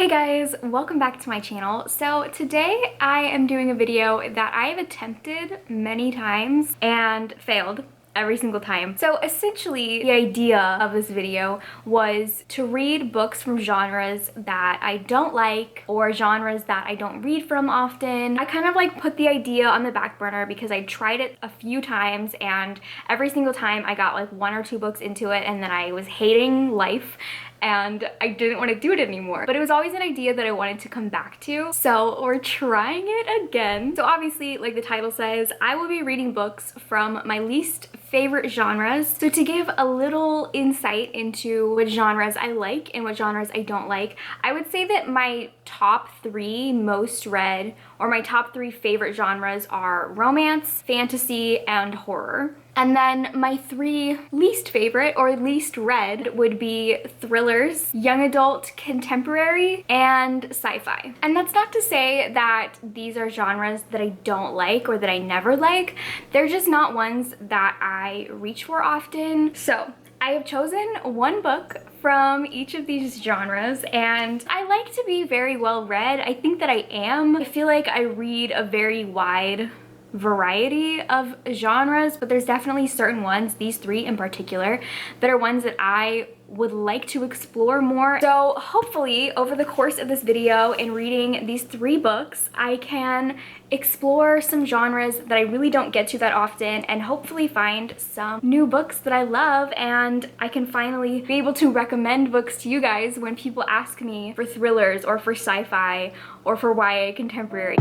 Hey guys, welcome back to my channel. So today I am doing a video that I have attempted many times and failed every single time. So essentially the idea of this video was to read books from genres that I don't like or genres that I don't read from often. I kind of like put the idea on the back burner because I tried it a few times and every single time I got like one or two books into it and then I was hating life and I didn't want to do it anymore. But it was always an idea that I wanted to come back to. So we're trying it again. So obviously, like the title says, I will be reading books from my least favorite genres. So to give a little insight into what genres I like and what genres I don't like, I would say that my top three most read or my top three favorite genres are romance, fantasy, and horror. And then my three least favorite or least read would be thrillers, young adult contemporary, and sci-fi. And that's not to say that these are genres that I don't like or that I never like. They're just not ones that I reach for often. So I have chosen one book from each of these genres and I like to be very well read. I think that I am. I feel like I read a very wide variety of genres, but there's definitely certain ones, these three in particular, that are ones that I would like to explore more. So hopefully over the course of this video and reading these three books, I can explore some genres that I really don't get to that often and hopefully find some new books that I love, and I can finally be able to recommend books to you guys when people ask me for thrillers or for sci-fi or for YA contemporary.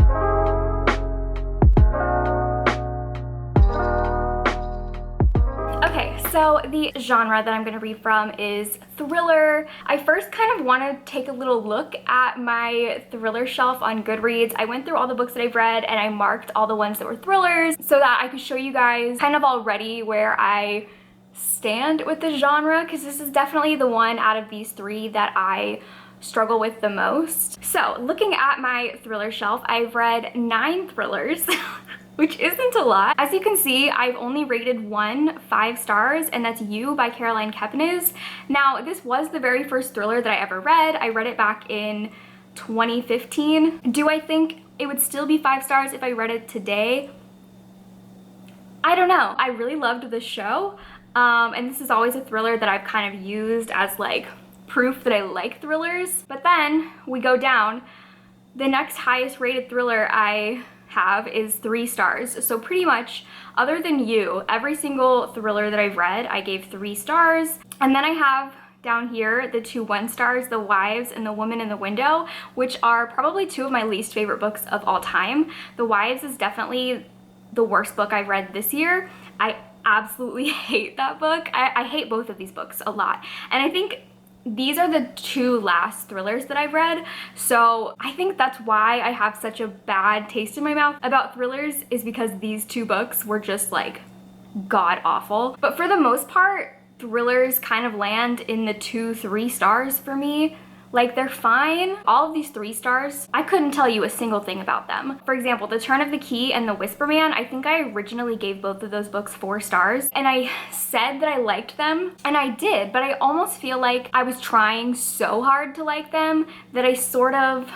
Okay, so the genre that I'm going to read from is thriller. I first kind of want to take a little look at my thriller shelf on Goodreads. I went through all the books that I've read and I marked all the ones that were thrillers so that I could show you guys kind of already where I stand with the genre, because this is definitely the one out of these three that I struggle with the most. So looking at my thriller shelf, I've read 9 thrillers. Which isn't a lot. As you can see, I've only rated one 5 stars, and that's You by Caroline Kepnes. Now, this was the very first thriller that I ever read. I read it back in 2015. Do I think it would still be 5 stars if I read it today? I don't know. I really loved the show, and this is always a thriller that I've kind of used as like proof that I like thrillers. But then we go down. The next highest rated thriller I have is 3 stars. So pretty much, other than You, every single thriller that I've read, I gave 3 stars. And then I have down here the 2 1 stars, The Wives and The Woman in the Window, which are probably 2 of my least favorite books of all time. The Wives is definitely the worst book I've read this year. I absolutely hate that book. I hate both of these books a lot. And I think these are the 2 last thrillers that I've read, so I think that's why I have such a bad taste in my mouth about thrillers, is because these 2 books were just like god awful. But for the most part, thrillers kind of land in the 2-3 stars for me. Like, they're fine. All of these 3 stars, I couldn't tell you a single thing about them. For example, The Turn of the Key and The Whisper Man, I think I originally gave both of those books 4 stars, and I said that I liked them, and I did, but I almost feel like I was trying so hard to like them that I sort of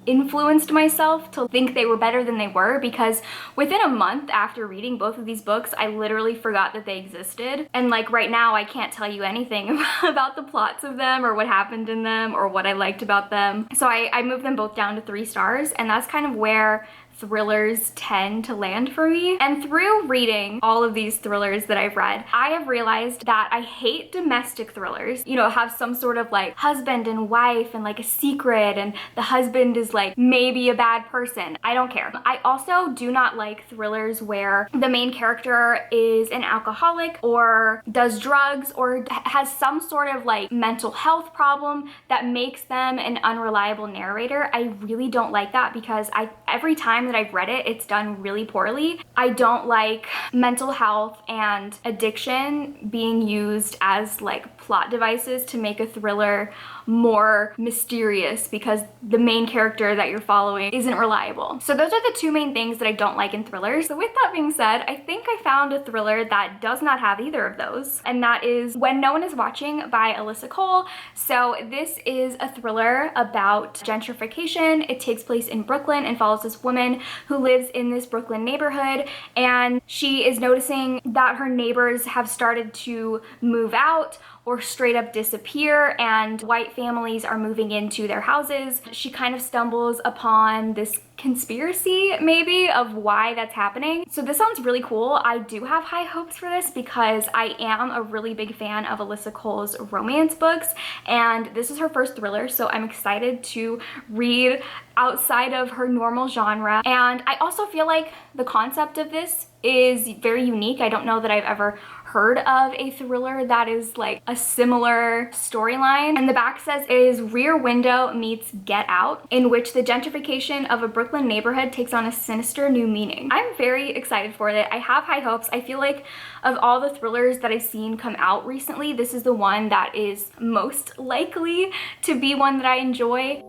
influenced myself to think they were better than they were, because within a month after reading both of these books, I literally forgot that they existed. And like right now, I can't tell you anything about the plots of them or what happened in them or what I liked about them. So I moved them both down to 3 stars, and that's kind of where thrillers tend to land for me. And through reading all of these thrillers that I've read, I have realized that I hate domestic thrillers. You know, have some sort of like husband and wife and like a secret, and the husband is like maybe a bad person. I don't care. I also do not like thrillers where the main character is an alcoholic or does drugs or has some sort of like mental health problem that makes them an unreliable narrator. I really don't like that, because I every time that I've read it, it's done really poorly. I don't like mental health and addiction being used as like plot devices to make a thriller more mysterious because the main character that you're following isn't reliable. So those are the two main things that I don't like in thrillers. So with that being said, I think I found a thriller that does not have either of those, and that is When No One Is Watching by Alyssa Cole. So this is a thriller about gentrification. It takes place in Brooklyn and follows this woman who lives in this Brooklyn neighborhood, and she is noticing that her neighbors have started to move out or straight up disappear, and white families are moving into their houses. She kind of stumbles upon this conspiracy maybe of why that's happening. So this sounds really cool. I do have high hopes for this because I am a really big fan of Alyssa Cole's romance books, and this is her first thriller, so I'm excited to read outside of her normal genre. And I also feel like the concept of this is very unique. I don't know that I've ever heard of a thriller that is like a similar storyline. And the back says is Rear Window meets Get Out, in which the gentrification of a Brooklyn neighborhood takes on a sinister new meaning. I'm very excited for it. I have high hopes. I feel like of all the thrillers that I've seen come out recently, this is the one that is most likely to be one that I enjoy.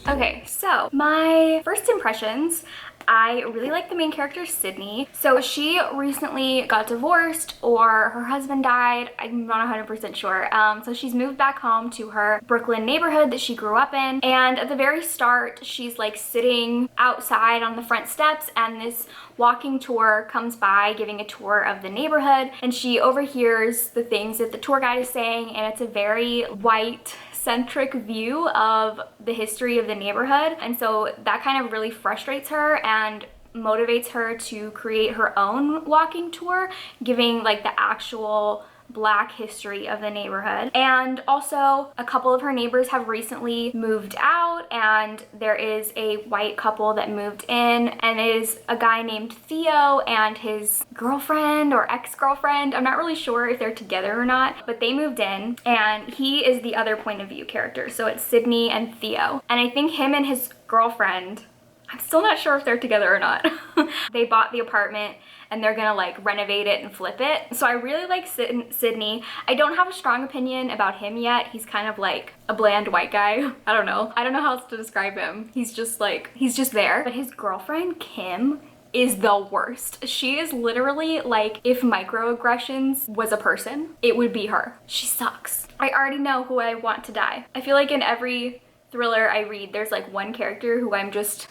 Okay, so my first impressions, I really like the main character, Sydney. So she recently got divorced or her husband died. I'm not 100% sure. So she's moved back home to her Brooklyn neighborhood that she grew up in. And at the very start, she's like sitting outside on the front steps, and this walking tour comes by giving a tour of the neighborhood, and she overhears the things that the tour guide is saying, and it's a very white centric view of the history of the neighborhood. And so that kind of really frustrates her and motivates her to create her own walking tour, giving like the actual Black history of the neighborhood. And also a couple of her neighbors have recently moved out, and there is a white couple that moved in, and it is a guy named Theo and his girlfriend or ex-girlfriend. I'm not really sure if they're together or not, but they moved in, and he is the other point of view character. So it's Sydney and Theo. And I think him and his girlfriend, I'm still not sure if they're together or not. They bought the apartment and they're gonna like renovate it and flip it. So I really like Sydney. I don't have a strong opinion about him yet. He's kind of like a bland white guy. I don't know how else to describe him. He's just there. But his girlfriend, Kim, is the worst. She is literally like, if microaggressions was a person, it would be her. She sucks. I already know who I want to die. I feel like in every thriller I read, there's like one character who I'm just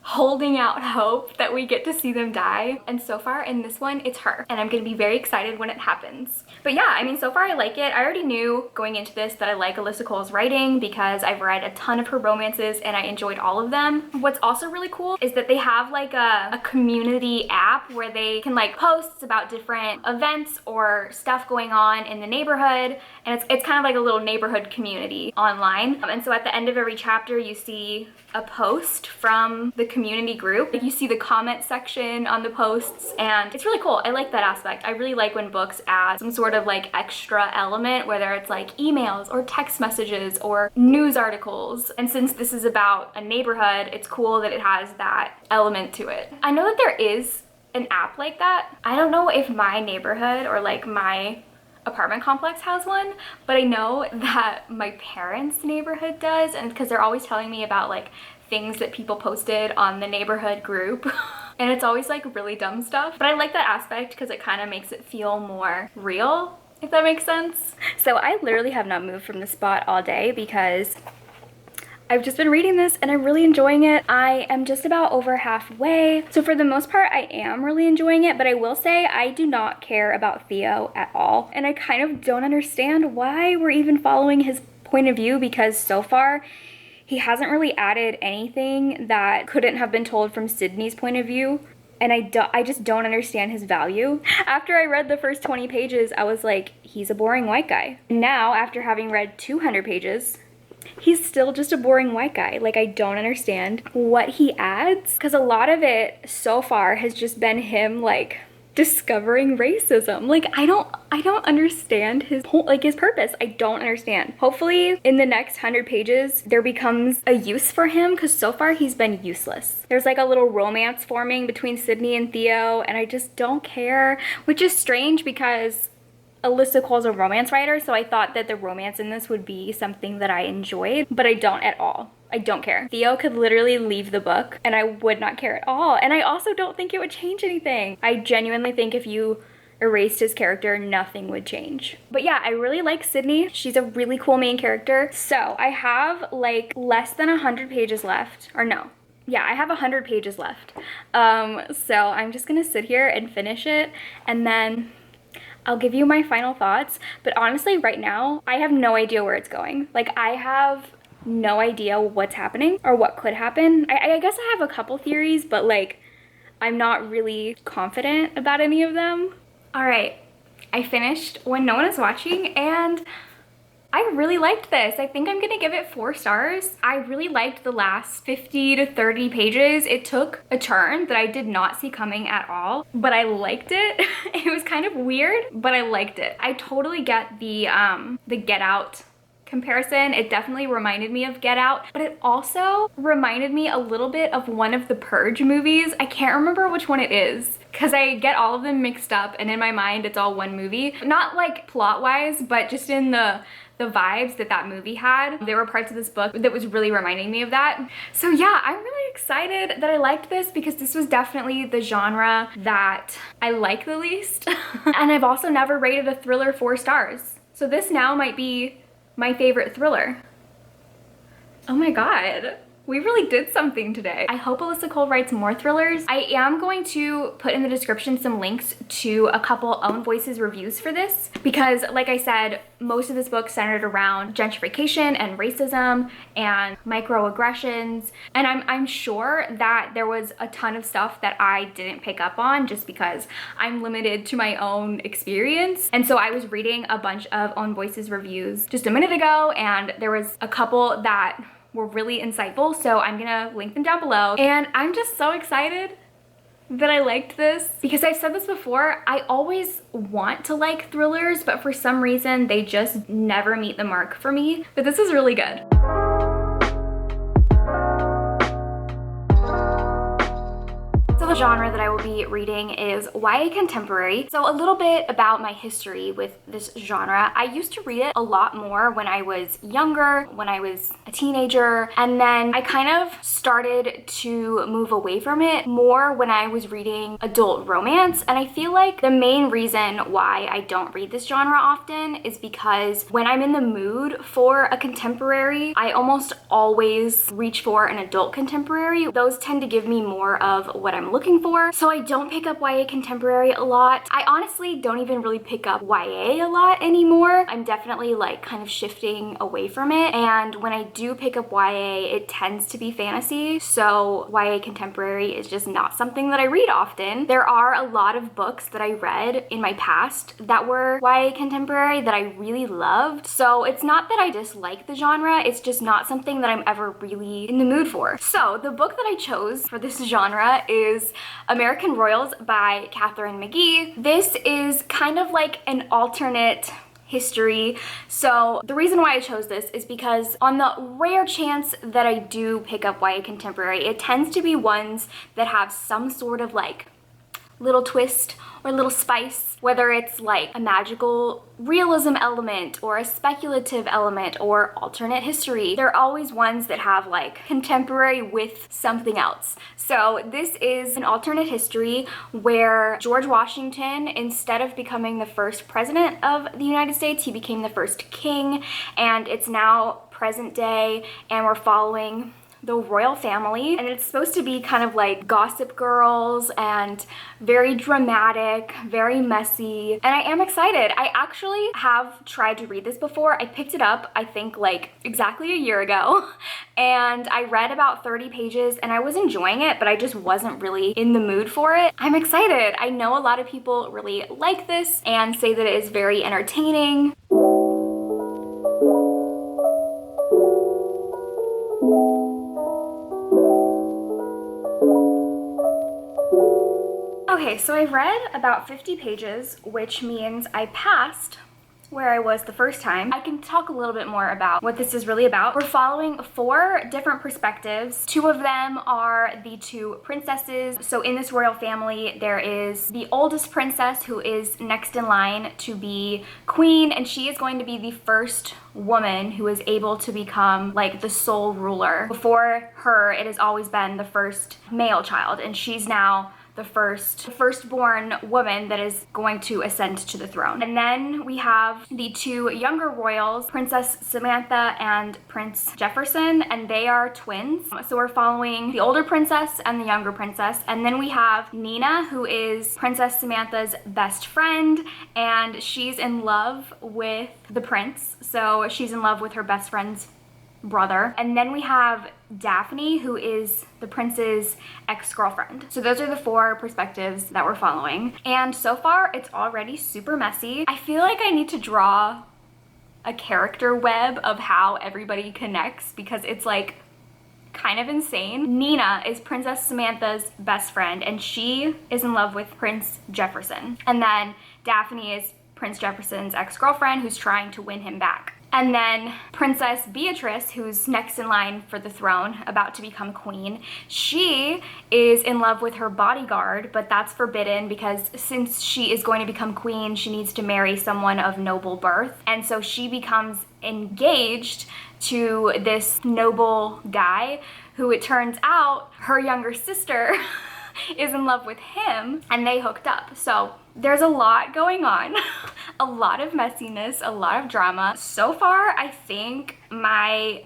holding out hope that we get to see them die. And so far in this one, it's her. And I'm gonna be very excited when it happens. But yeah, I mean, so far I like it. I already knew going into this that I like Alyssa Cole's writing because I've read a ton of her romances and I enjoyed all of them. What's also really cool is that they have like a community app where they can like posts about different events or stuff going on in the neighborhood. And it's kind of like a little neighborhood community online. And so at the end of every chapter, you see a post from the community group. Like you see the comment section on the posts, and it's really cool. I like that aspect. I really like when books add some sort of like extra element, whether it's like emails or text messages or news articles. And since this is about a neighborhood, it's cool that it has that element to it. I know that there is an app like that. I don't know if my neighborhood or like my apartment complex has one, but I know that my parents' neighborhood does, and because they're always telling me about like things that people posted on the neighborhood group and it's always like really dumb stuff. But I like that aspect because it kind of makes it feel more real, if that makes sense. So I literally have not moved from the spot all day because I've just been reading this and I'm really enjoying it. I am just about over halfway. So for the most part, I am really enjoying it, but I will say I do not care about Theo at all. And I kind of don't understand why we're even following his point of view, because so far he hasn't really added anything that couldn't have been told from Sydney's point of view. And I just don't understand his value. After I read the first 20 pages, I was like, he's a boring white guy. Now, after having read 200 pages, he's still just a boring white guy. Like, I don't understand what he adds, because a lot of it so far has just been him like discovering racism. Like, I don't understand his whole, like, his purpose. I don't understand. Hopefully in the next 100 pages there becomes a use for him, because so far he's been useless. There's like a little romance forming between Sydney and Theo, and I just don't care, which is strange because Alyssa Cole's a romance writer, so I thought that the romance in this would be something that I enjoyed, but I don't at all. I don't care. Theo could literally leave the book and I would not care at all. And I also don't think it would change anything. I genuinely think if you erased his character, nothing would change. But yeah, I really like Sydney. She's a really cool main character. So I have like less than 100 pages left, or no. Yeah, I have 100 pages left. So I'm just gonna sit here and finish it, and then I'll give you my final thoughts. But honestly, right now, I have no idea where it's going. Like, I have no idea what's happening or what could happen. I guess I have a couple theories, but like, I'm not really confident about any of them. All right, I finished When No One Is Watching, and I really liked this. I think I'm gonna give it 4 stars. I really liked the last 50 to 30 pages. It took a turn that I did not see coming at all, but I liked it. It was kind of weird, but I liked it. I totally get the Get Out comparison. It definitely reminded me of Get Out, but it also reminded me a little bit of one of the Purge movies. I can't remember which one it is, because I get all of them mixed up, and in my mind it's all one movie. Not like plot-wise, but just in the vibes that movie had. There were parts of this book that was really reminding me of that. So yeah, I'm really excited that I liked this, because this was definitely the genre that I like the least. And I've also never rated a thriller 4 stars. So this now might be my favorite thriller. Oh my god. We really did something today. I hope Alyssa Cole writes more thrillers. I am going to put in the description some links to a couple Own Voices reviews for this, because like I said, most of this book centered around gentrification and racism and microaggressions. And I'm sure that there was a ton of stuff that I didn't pick up on just because I'm limited to my own experience. And so I was reading a bunch of Own Voices reviews just a minute ago, and there was a couple that were really insightful, so I'm gonna link them down below. And I'm just so excited that I liked this, because I've said this before, I always want to like thrillers, but for some reason they just never meet the mark for me. But this is really good. The genre that I will be reading is YA contemporary. So a little bit about my history with this genre. I used to read it a lot more when I was younger, when I was a teenager, and then I kind of started to move away from it more when I was reading adult romance. And I feel like the main reason why I don't read this genre often is because when I'm in the mood for a contemporary, I almost always reach for an adult contemporary. Those tend to give me more of what I'm looking for. So I don't pick up YA contemporary a lot. I honestly don't even really pick up YA a lot anymore. I'm definitely like kind of shifting away from it. And when I do pick up YA, it tends to be fantasy. So YA contemporary is just not something that I read often. There are a lot of books that I read in my past that were YA contemporary that I really loved. So it's not that I dislike the genre, it's just not something that I'm ever really in the mood for. So the book that I chose for this genre is American Royals by Katharine McGee. This is kind of like an alternate history. So the reason why I chose this is because on the rare chance that I do pick up YA contemporary, it tends to be ones that have some sort of like little twist or little spice, whether it's like a magical realism element or a speculative element or alternate history. They're always ones that have like contemporary with something else. So this is an alternate history where George Washington, instead of becoming the first president of the United States, he became the first king, and it's now present day, and we're following the royal family, and it's supposed to be kind of like Gossip Girls and very dramatic, very messy, and I am excited. I actually have tried to read this before. I picked it up, I think like exactly a year ago, and I read about 30 pages and I was enjoying it, but I just wasn't really in the mood for it. I'm excited. I know a lot of people really like this and say that it is very entertaining. Okay, so I've read about 50 pages, which means I passed where I was the first time. I can talk a little bit more about what this is really about. We're following 4 different perspectives. 2 of them are the 2 princesses. So in this royal family, there is the oldest princess who is next in line to be queen, and she is going to be the first woman who is able to become like the sole ruler. Before her, it has always been the first male child, and she's now the firstborn woman that is going to ascend to the throne. And then we have the 2 younger royals, Princess Samantha and Prince Jefferson, and they are twins. So we're following the older princess and the younger princess. And then we have Nina, who is Princess Samantha's best friend, and she's in love with the prince. So she's in love with her best friend's brother. And then we have Daphne, who is the prince's ex-girlfriend. So those are the 4 perspectives that we're following. And so far, it's already super messy. I feel like I need to draw a character web of how everybody connects, because it's like kind of insane. Nina is Princess Samantha's best friend, and she is in love with Prince Jefferson. And then Daphne is Prince Jefferson's ex-girlfriend who's trying to win him back. And then Princess Beatrice, who's next in line for the throne, about to become queen, she is in love with her bodyguard, but that's forbidden because since she is going to become queen, she needs to marry someone of noble birth. And so she becomes engaged to this noble guy who, it turns out, her younger sister is in love with him, and they hooked up. So there's a lot going on, a lot of messiness, a lot of drama. So far, I think I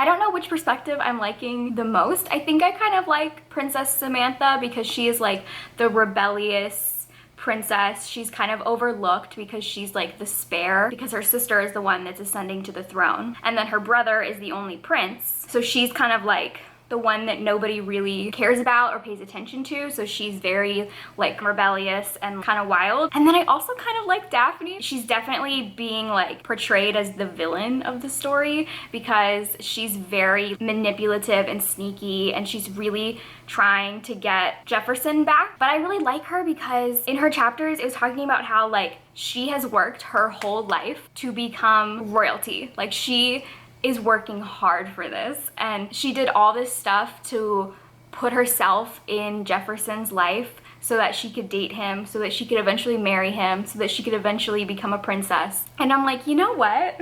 don't know which perspective I'm liking the most. I think I kind of like Princess Samantha because she is like the rebellious princess. She's kind of overlooked because she's like the spare, because her sister is the one that's ascending to the throne. And then her brother is the only prince. So she's kind of like the one that nobody really cares about or pays attention to. So she's very like rebellious and kind of wild. And then I also kind of like Daphne. She's definitely being like portrayed as the villain of the story because she's very manipulative and sneaky, and she's really trying to get Jefferson back. But I really like her because in her chapters, it was talking about how like she has worked her whole life to become royalty. Like she is working hard for this, and she did all this stuff to put herself in Jefferson's life so that she could date him, so that she could eventually marry him, so that she could eventually become a princess. And I'm like, you know what?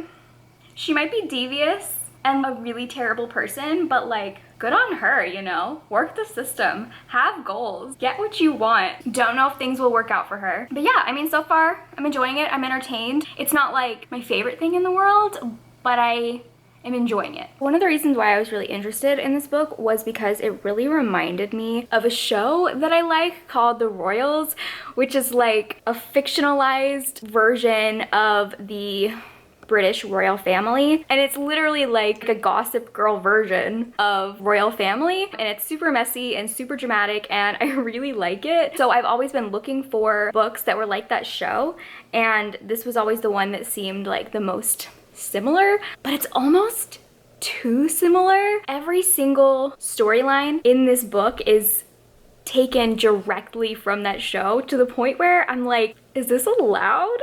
She might be devious and a really terrible person, but like, good on her, you know? Work the system, have goals, get what you want. Don't know if things will work out for her. But yeah, I mean, so far, I'm enjoying it, I'm entertained. It's not like my favorite thing in the world, but I'm enjoying it. One of the reasons why I was really interested in this book was because it really reminded me of a show that I like called The Royals, which is like a fictionalized version of the British royal family, and it's literally like a Gossip Girl version of royal family, and it's super messy and super dramatic, and I really like it. So I've always been looking for books that were like that show, and this was always the one that seemed like the most similar, but it's almost too similar. Every single storyline in this book is taken directly from that show, to the point where I'm like, is this allowed?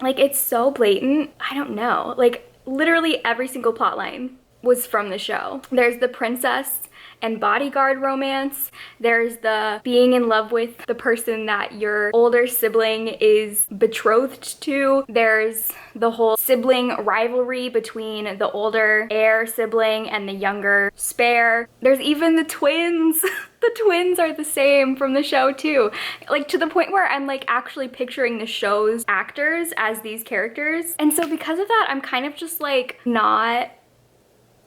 Like, it's so blatant. I don't know. Like, literally every single plot line was from the show. There's the princess and bodyguard romance. There's the being in love with the person that your older sibling is betrothed to. There's the whole sibling rivalry between the older heir sibling and the younger spare. There's even the twins. The twins are the same from the show too. Like, to the point where I'm like actually picturing the show's actors as these characters. And so because of that, I'm kind of just like not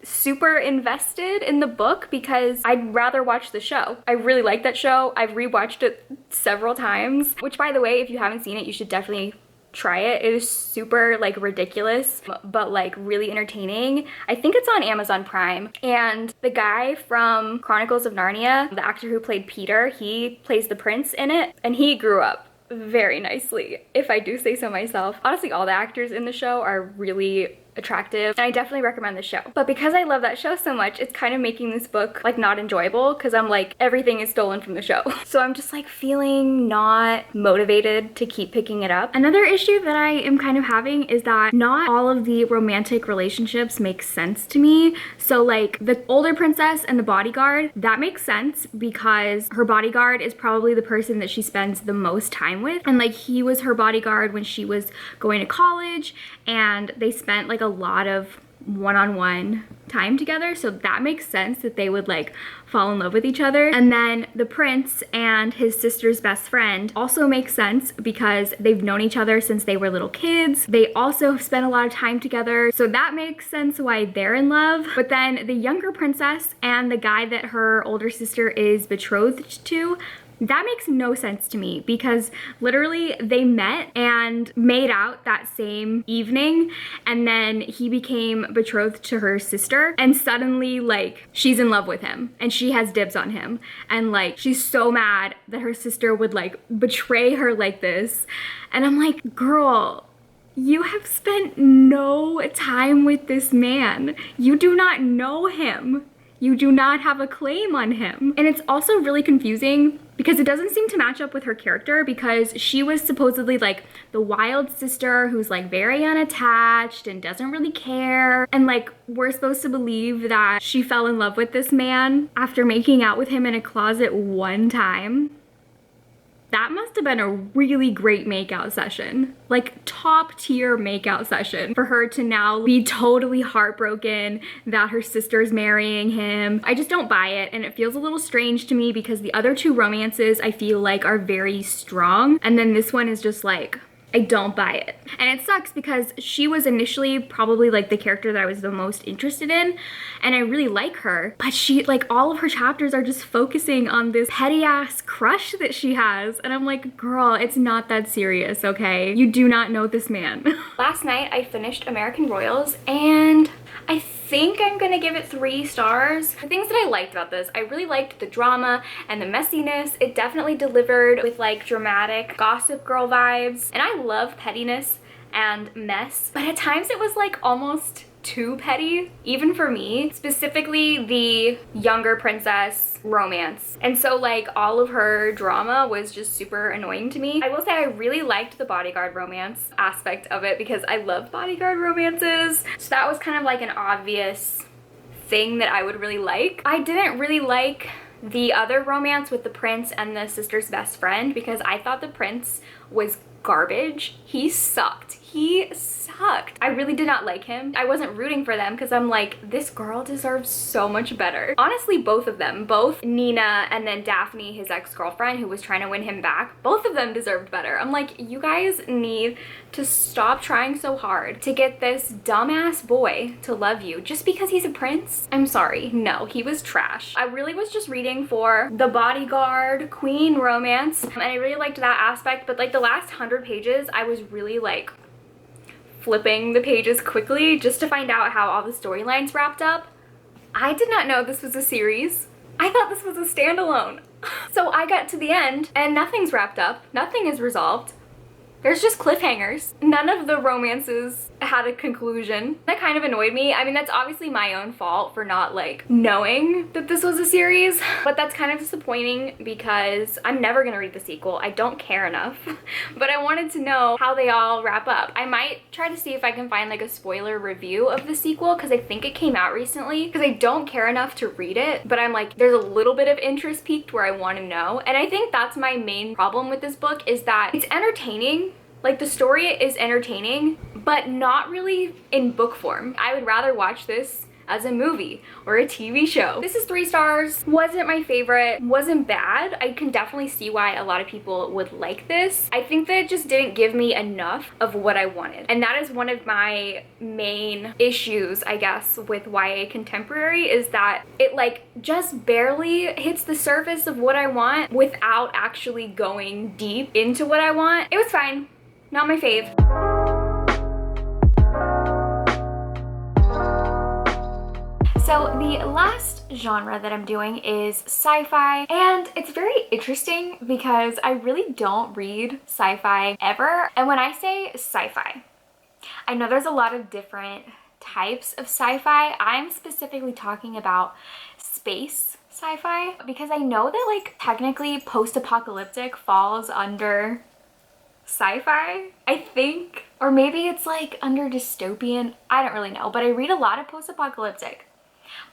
super invested in the book because I'd rather watch the show. I really like that show. I've rewatched it several times, which, by the way, if you haven't seen it, you should definitely try it. It is super like ridiculous, but like really entertaining. I think it's on Amazon Prime. And the guy from Chronicles of Narnia, the actor who played Peter, he plays the prince in it, and he grew up very nicely, if I do say so myself. Honestly, all the actors in the show are really attractive, and I definitely recommend the show. But because I love that show so much, it's kind of making this book like not enjoyable because I'm like, everything is stolen from the show. So I'm just like feeling not motivated to keep picking it up. Another issue that I am kind of having is that not all of the romantic relationships make sense to me. So like the older princess and the bodyguard, that makes sense because her bodyguard is probably the person that she spends the most time with. And like he was her bodyguard when she was going to college, and they spent like a lot of one-on-one time together, so that makes sense that they would like fall in love with each other. And then the prince and his sister's best friend also makes sense because they've known each other since they were little kids. They also spent a lot of time together, so that makes sense why they're in love. But then the younger princess and the guy that her older sister is betrothed to, that makes no sense to me because literally they met and made out that same evening, and then he became betrothed to her sister, and suddenly like she's in love with him and she has dibs on him, and like she's so mad that her sister would like betray her like this. And I'm like, girl, you have spent no time with this man. You do not know him. You do not have a claim on him. And it's also really confusing because it doesn't seem to match up with her character, because she was supposedly like the wild sister who's like very unattached and doesn't really care. And like we're supposed to believe that she fell in love with this man after making out with him in a closet one time. That must have been a really great makeout session, like top tier makeout session, for her to now be totally heartbroken that her sister's marrying him. I just don't buy it, and it feels a little strange to me because the other two romances I feel like are very strong, and then this one is just like, I don't buy it. And it sucks because she was initially probably like the character that I was the most interested in, and I really like her, but she, like, all of her chapters are just focusing on this petty ass crush that she has, and I'm like, girl, it's not that serious, okay? You do not know this man. Last night I finished American Royals, and I think I'm gonna give it 3 stars. The things that I liked about this, I really liked the drama and the messiness. It definitely delivered with like dramatic Gossip Girl vibes, and I love pettiness and mess, but at times it was like almost too petty, even for me, specifically the younger princess romance. And so like all of her drama was just super annoying to me. I will say I really liked the bodyguard romance aspect of it because I love bodyguard romances. So that was kind of like an obvious thing that I would really like. I didn't really like the other romance with the prince and the sister's best friend because I thought the prince was garbage. He sucked. He sucked. I really did not like him. I wasn't rooting for them because I'm like, this girl deserves so much better. Honestly, both of them, both Nina and then Daphne, his ex-girlfriend who was trying to win him back, both of them deserved better. I'm like, you guys need to stop trying so hard to get this dumbass boy to love you just because he's a prince. I'm sorry, no, he was trash. I really was just reading for the bodyguard queen romance, and I really liked that aspect, but like the last 100 pages, I was really like flipping the pages quickly just to find out how all the storylines wrapped up. I did not know this was a series. I thought this was a standalone. So I got to the end and nothing's wrapped up, nothing is resolved. There's just cliffhangers. None of the romances had a conclusion. That kind of annoyed me. I mean, that's obviously my own fault for not like knowing that this was a series, but that's kind of disappointing because I'm never gonna read the sequel. I don't care enough, but I wanted to know how they all wrap up. I might try to see if I can find like a spoiler review of the sequel because I think it came out recently, because I don't care enough to read it, but I'm like, there's a little bit of interest piqued where I want to know. And I think that's my main problem with this book, is that it's entertaining. Like, the story is entertaining, but not really in book form. I would rather watch this as a movie or a TV show. This is 3 stars. Wasn't my favorite, wasn't bad. I can definitely see why a lot of people would like this. I think that it just didn't give me enough of what I wanted. And that is one of my main issues, I guess, with YA contemporary, is that it like just barely hits the surface of what I want without actually going deep into what I want. It was fine. Not my fave. So the last genre that I'm doing is sci-fi, and it's very interesting because I really don't read sci-fi ever. And when I say sci-fi, I know there's a lot of different types of sci-fi. I'm specifically talking about space sci-fi because I know that like technically post-apocalyptic falls under sci-fi, I think, or maybe it's like under dystopian. I don't really know, but I read a lot of post-apocalyptic,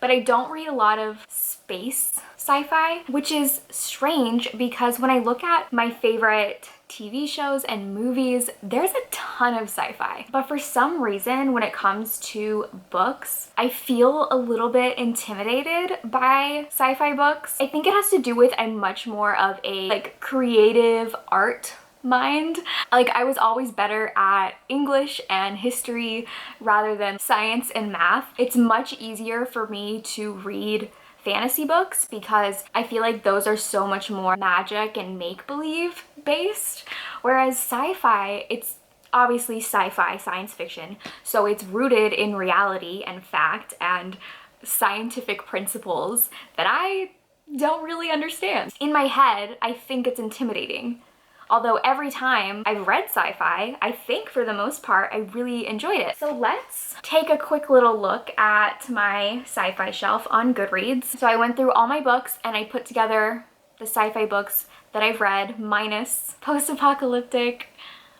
but I don't read a lot of space sci-fi, which is strange because when I look at my favorite TV shows and movies, there's a ton of sci-fi. But for some reason, when it comes to books, I feel a little bit intimidated by sci-fi books. I think it has to do with I'm much more of a like creative art mind. Like I was always better at English and history rather than science and math. It's much easier for me to read fantasy books because I feel like those are so much more magic and make-believe based, whereas sci-fi, it's obviously sci-fi, science fiction, so it's rooted in reality and fact and scientific principles that I don't really understand. In my head, I think it's intimidating. Although every time I've read sci-fi, I think for the most part, I really enjoyed it. So let's take a quick little look at my sci-fi shelf on Goodreads. So I went through all my books and I put together the sci-fi books that I've read minus post-apocalyptic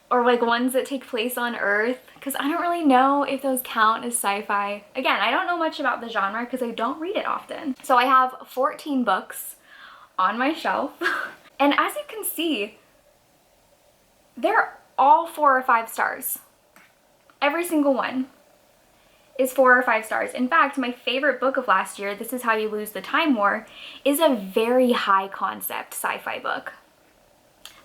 or like ones that take place on Earth, because I don't really know if those count as sci-fi. Again, I don't know much about the genre because I don't read it often. So I have 14 books on my shelf. And as you can see, they're all 4 or 5 stars. Every single one is 4 or 5 stars. In fact, my favorite book of last year, This Is How You Lose the Time War, is a very high concept sci-fi book.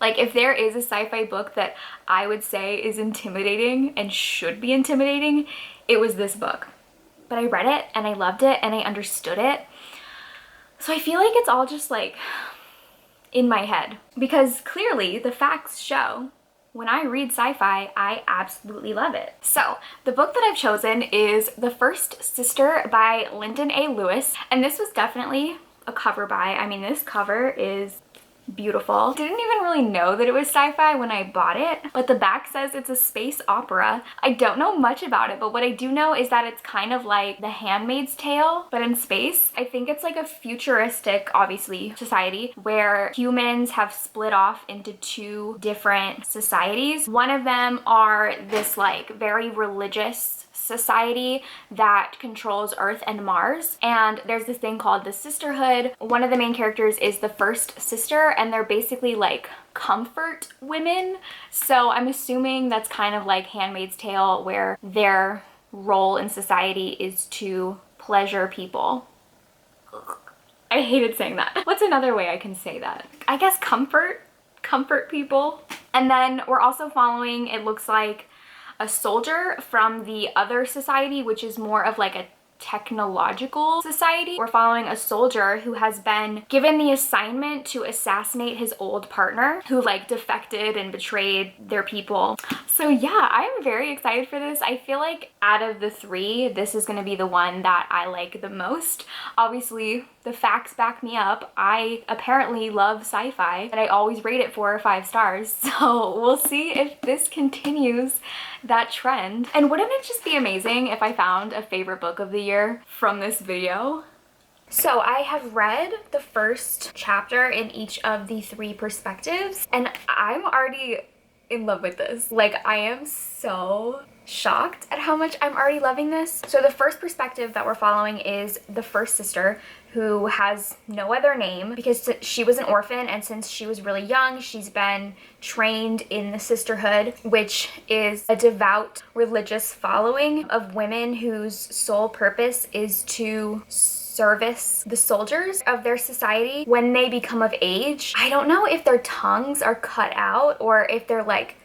Like if there is a sci-fi book that I would say is intimidating and should be intimidating, it was this book. But I read it and I loved it and I understood it. So I feel like it's all just like in my head because clearly the facts show when I read sci-fi, I absolutely love it. So the book that I've chosen is The First Sister by Lyndon A. Lewis. And this was definitely a cover buy. I mean, this cover is beautiful. Didn't even really know that it was sci-fi when I bought it, but the back says it's a space opera. I don't know much about it, but what I do know is that it's kind of like The Handmaid's Tale, but in space. I think it's like a futuristic, obviously, society where humans have split off into 2 different societies. One of them are this like very religious society that controls Earth and Mars, and there's this thing called the sisterhood. One of the main characters is the first sister, and they're basically like comfort women, so I'm assuming that's kind of like Handmaid's Tale, where their role in society is to pleasure people. I hated saying that. What's another way I can say that? I guess comfort people. And then we're also following, it looks like, a soldier from the other society, which is more of like a technological society. We're following a soldier who has been given the assignment to assassinate his old partner who like defected and betrayed their people. So yeah, I'm very excited for this. I feel like out of the 3, this is gonna be the one that I like the most. Obviously, the facts back me up. I apparently love sci-fi and I always rate it 4 or 5 stars. So we'll see if this continues that trend. And wouldn't it just be amazing if I found a favorite book of the year from this video? So I have read the first chapter in each of the 3 perspectives and I'm already in love with this. Like I am so shocked at how much I'm already loving this. So the first perspective that we're following is the first sister, who has no other name because she was an orphan, and since she was really young, she's been trained in the sisterhood, which is a devout religious following of women whose sole purpose is to service the soldiers of their society when they become of age. I don't know if their tongues are cut out or if they're like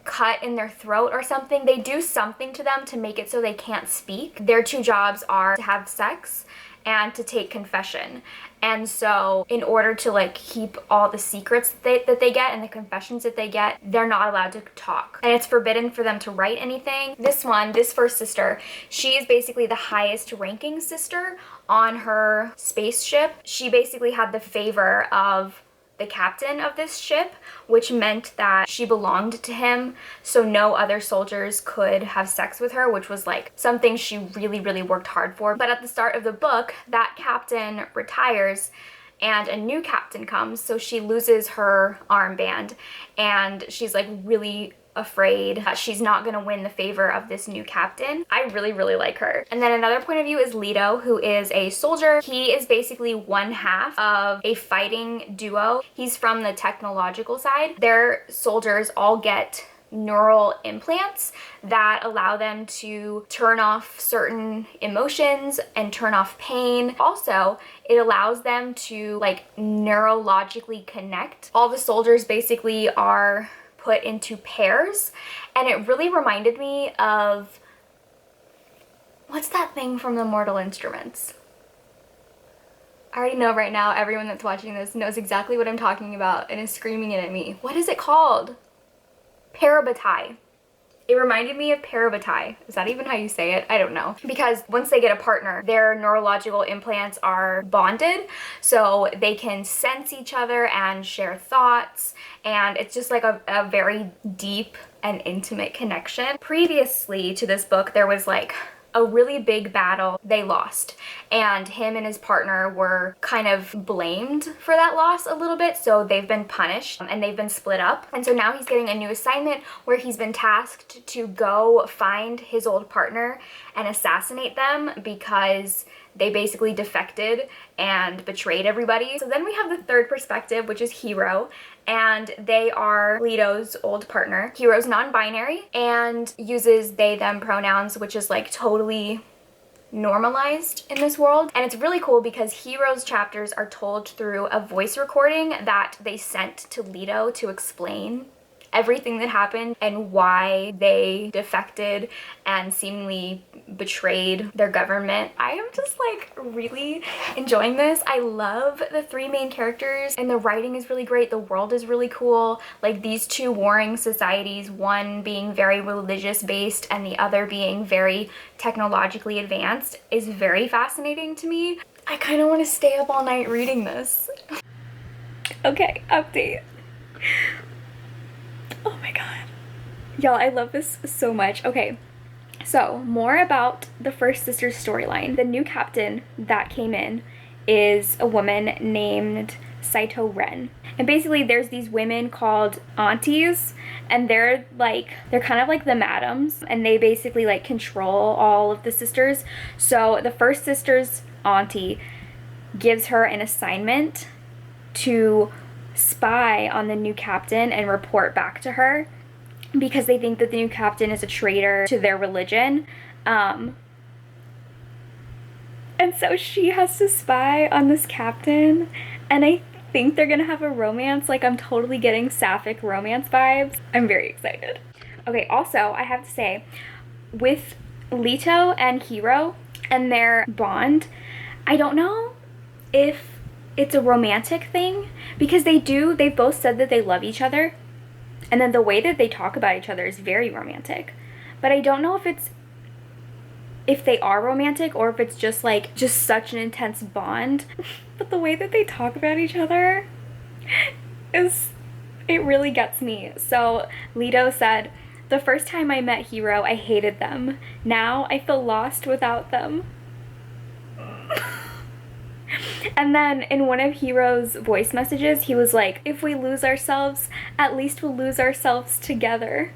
cut in their throat or something. They do something to them to make it so they can't speak. Their 2 jobs are to have sex and to take confession. And so in order to like keep all the secrets that they get and the confessions that they get, they're not allowed to talk. And it's forbidden for them to write anything. This first sister, she is basically the highest ranking sister on her spaceship. She basically had the favor of the captain of this ship, which meant that she belonged to him, so no other soldiers could have sex with her, which was like something she really, really worked hard for. But at the start of the book, that captain retires and a new captain comes, so she loses her armband and she's like really afraid that she's not going to win the favor of this new captain. I really, really like her. And then another point of view is Leto, who is a soldier. He is basically one half of a fighting duo. He's from the technological side. Their soldiers all get neural implants that allow them to turn off certain emotions and turn off pain. Also, it allows them to like neurologically connect. All the soldiers basically are put into pairs, and it really reminded me of, what's that thing from the Mortal Instruments? I already know right now everyone that's watching this knows exactly what I'm talking about and is screaming it at me. What is it called? Parabatai. It reminded me of Parabatai. Is that even how you say it? I don't know. Because once they get a partner, their neurological implants are bonded, so they can sense each other and share thoughts, and it's just like a very deep and intimate connection. Previously to this book, there was like a really big battle they lost, and him and his partner were kind of blamed for that loss a little bit, so they've been punished and they've been split up. And so now he's getting a new assignment where he's been tasked to go find his old partner and assassinate them because they basically defected and betrayed everybody. So then we have the third perspective, which is Hiro, and they are Leto's old partner. Hiro's non-binary and uses they them pronouns, which is like totally normalized in this world. And it's really cool because Hiro's chapters are told through a voice recording that they sent to Leto to explain everything that happened and why they defected and seemingly betrayed their government. I am just like really enjoying this. I love the three main characters and the writing is really great. The world is really cool. Like these two warring societies, one being very religious based and the other being very technologically advanced, is very fascinating to me. I kind of want to stay up all night reading this. Okay, update. Oh my god. Y'all, I love this so much. Okay, so more about the First Sisters storyline. The new captain that came in is a woman named Saito Ren. And basically there's these women called aunties, and they're kind of like the madams, and they basically like control all of the sisters. So the First Sisters auntie gives her an assignment to spy on the new captain and report back to her because they think that the new captain is a traitor to their religion. And so she has to spy on this captain, and I think they're gonna have a romance. Like, I'm totally getting sapphic romance vibes. I'm very excited. Okay, also I have to say, with Leto and Hiro and their bond, I don't know if it's a romantic thing, because they've both said that they love each other, and then the way that they talk about each other is very romantic. But I don't know if they are romantic or if it's just such an intense bond. But the way that they talk about each other it really gets me. So Leto said, "The first time I met Hiro, I hated them. Now I feel lost without them." And then in one of Hiro's voice messages, he was like, "If we lose ourselves, at least we'll lose ourselves together."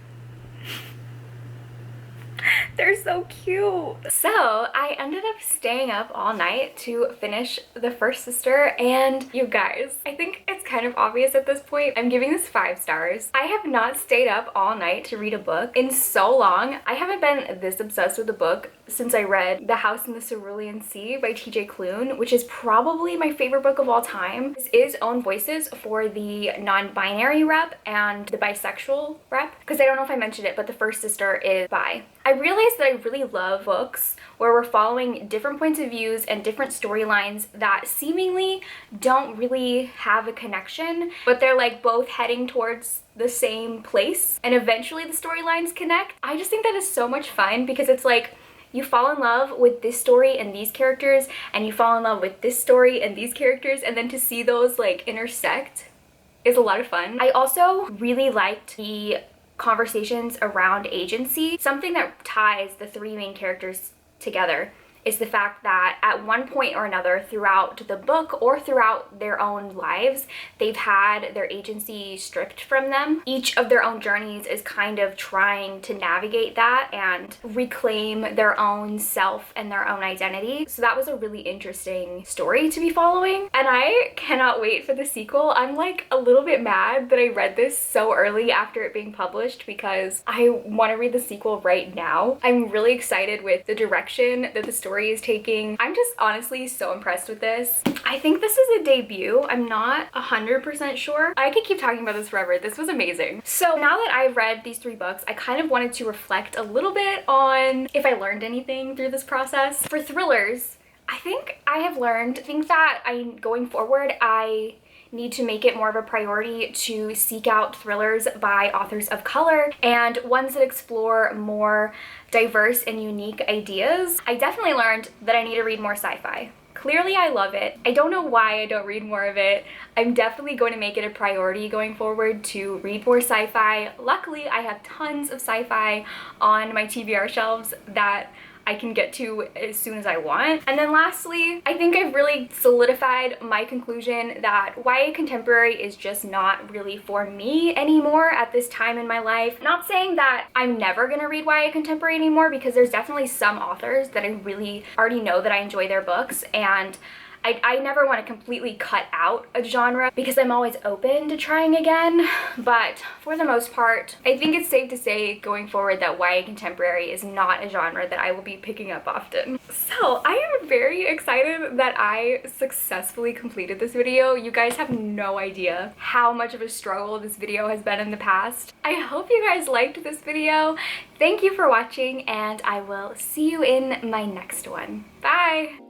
They're so cute. So I ended up staying up all night to finish The First Sister, and you guys, I think it's kind of obvious at this point. I'm giving this 5 stars. I have not stayed up all night to read a book in so long. I haven't been this obsessed with a book since I read The House in the Cerulean Sea by TJ Klune, which is probably my favorite book of all time. This is own voices for the non-binary rep and the bisexual rep, because I don't know if I mentioned it, but The First Sister is bi. I realized that I really love books where we're following different points of views and different storylines that seemingly don't really have a connection, but they're like both heading towards the same place and eventually the storylines connect. I just think that is so much fun because it's like you fall in love with this story and these characters, and you fall in love with this story and these characters, and then to see those like intersect is a lot of fun. I also really liked the conversations around agency. Something that ties the three main characters together is the fact that at one point or another throughout the book or throughout their own lives, they've had their agency stripped from them. Each of their own journeys is kind of trying to navigate that and reclaim their own self and their own identity. So that was a really interesting story to be following. And I cannot wait for the sequel. I'm like a little bit mad that I read this so early after it being published because I want to read the sequel right now. I'm really excited with the direction that the story is taking. I'm just honestly so impressed with this. I think this is a debut. I'm not 100% sure. I could keep talking about this forever. This was amazing. So now that I've read these 3 books, I kind of wanted to reflect a little bit on if I learned anything through this process. For thrillers, I think I have learned, going forward, I need to make it more of a priority to seek out thrillers by authors of color and ones that explore more diverse and unique ideas. I definitely learned that I need to read more sci-fi. Clearly I love it. I don't know why I don't read more of it. I'm definitely going to make it a priority going forward to read more sci-fi. Luckily, I have tons of sci-fi on my TBR shelves that I can get to as soon as I want. And then lastly, I think I've really solidified my conclusion that YA contemporary is just not really for me anymore at this time in my life. Not saying that I'm never gonna read YA contemporary anymore, because there's definitely some authors that I really already know that I enjoy their books, and I never want to completely cut out a genre because I'm always open to trying again, but for the most part, I think it's safe to say going forward that YA contemporary is not a genre that I will be picking up often. So I am very excited that I successfully completed this video. You guys have no idea how much of a struggle this video has been in the past. I hope you guys liked this video. Thank you for watching, and I will see you in my next one. Bye!